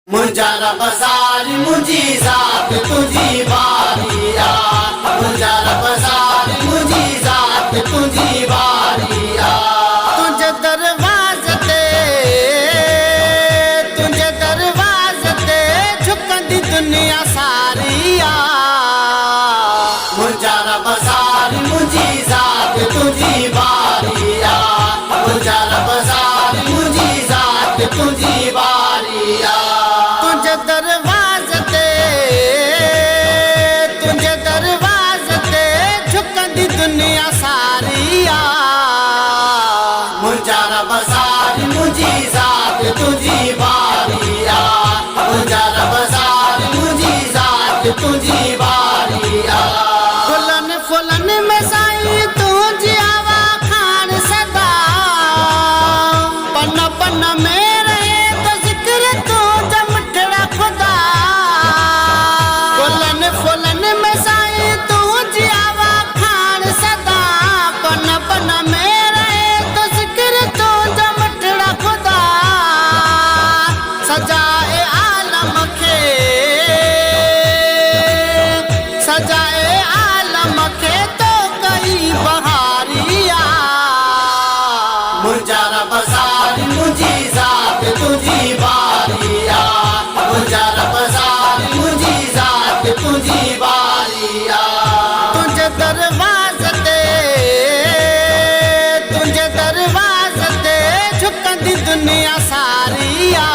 मुंजारा बाज़ार मुंजी ज़ात तुझी बारिया, मुंजारा बाज़ार मुंजी ज़ात तुझी बारिया। तुझे दरवाज़े ते झुकंदी दुनिया सारिया। मुंजारा बाज़ार मुंजी ज़ात तुझी बारिया, मुंजारा बाज़ार मुंजी ज़ात तुझी बारिया। तुझे दरवाज़े ते झुकंदी दुनिया सारिया। मुंजारा बाज़ार मुंजी ज़ात तुझी बारिया, मुंजारा बाज़ार मुंजी ज़ात तुझी बारिया। फुलन फुलन में साईं तुझी आवा खान सदा, पन पन में रहे तो जिक्र तू जमठड़ा खुदा। फुलन फुलन में साईं तुझी आवा खान सदा, पन पन में रहे तो जिक्र तू जमठड़ा खुदा। सजाए आलम खे, सजाए आलम खे तो कई बहारिया। मुंजारा बाज़ार मुंजी ज़ात तुझी बारिया, मुंजारा बाज़ार मुंजी ज़ात तुझी बारिया। तुझे दरवाज़े ते झुकंदी दुनिया सारिया।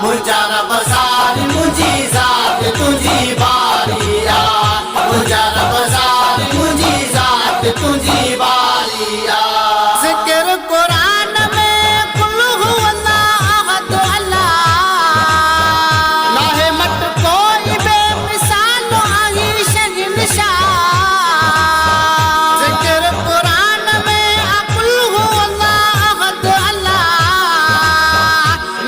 मुंजारा बाज़ार मुंजी ज़ात तुझी बारिया, मुंजारा बाज़ार मुंजी ज़ात तुझी बारिया। ज़िक्र कुरान में कुल हु अल्लाह अहद अल्लाह, नाहे मट कोई बेमिसाल आही शहंशाह। ज़िक्र कुरान में कुल हु अल्लाह अहद अल्लाह,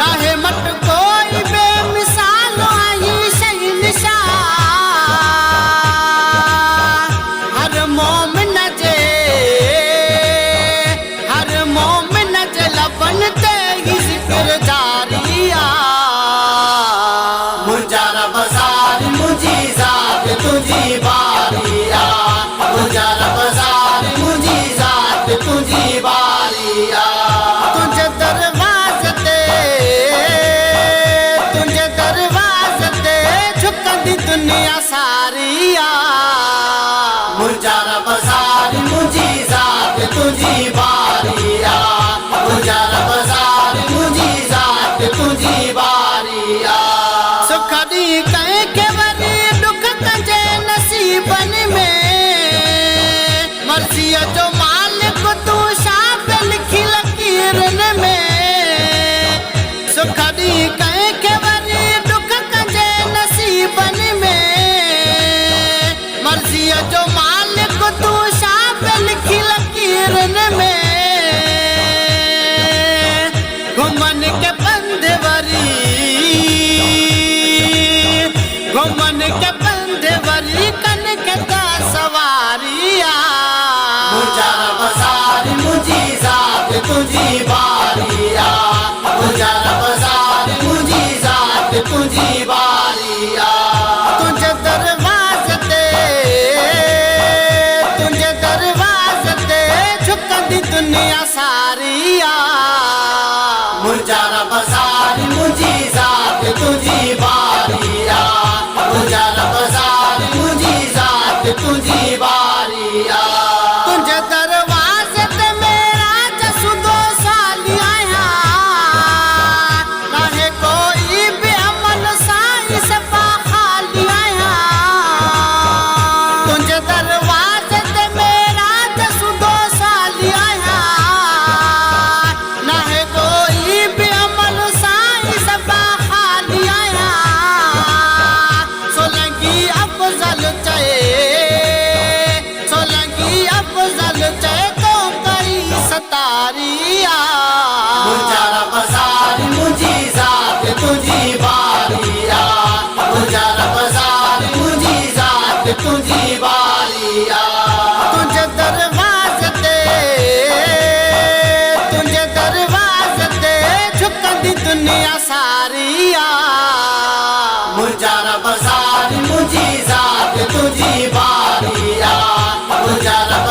नाहे मट कोई बेमिसाल आही शहंशाह। हर मोमिन जे लबन ते ही ज़िक्र जारिया। मुंजारा बाज़ार मुंजी ज़ात तुझी बारिया, मुंजारा बाज़ार मुंजी ज़ात तुझी बारिया। तुझे दरवाज़े ते झुकंदी दुनिया सारिया। मुंजारा बाज़ार मुंजी ज़ात तुझी बारिया, मुंजारा बाज़ार मुंजी ज़ात तुझी बारिया। सुख दी कहीं के वरी दुख कंजे नसीबन में, मर्ज़ीअ जो मालिक तू शाप लिखी लकीरन में। सुख दी कहीं के वरी दुख कंजे नसीबन में, मर्ज़ीअ जो मालिक तू शाप लिखी लकीरन में। घुमन के पंध वरी कन के ता सवारिया। मुंजारा बाज़ार मुंजी ज़ात तुझी बारिया, मुंजारा बाज़ार मुंजी ज़ात तुझी बारिया। तुझे दरवाज़े ते झुकंदी दुनिया सारिया। मुंजारा बाज़ार मुंजी ज़ात तुझी बारिया, मुंजारा बाज़ार मुंजी ज़ात तुझी बारिया। तुझे दरवाज़े ते मेरा जसुदो साली आया, नाहे कोई भी अमल साईं सफ़ा खाली आया। तुझे दरवाज़े ते मेरा जसुदो साली आया, नाहे कोई भी अमल साईं सफ़ा खाली आया। सोलंगी अफ़ज़ल चए तो कई सतारिया। मुंजारा बाज़ार मुंजी ज़ात तुझी बारिया, मुंजारा बाज़ार मुंजी ज़ात तुझी बारिया। तुझे दरवाज़े ते झुकंदी दुनिया दुनिया सारिया मुझा रब सारी मुझी जात तुझी बारिया मुझा रब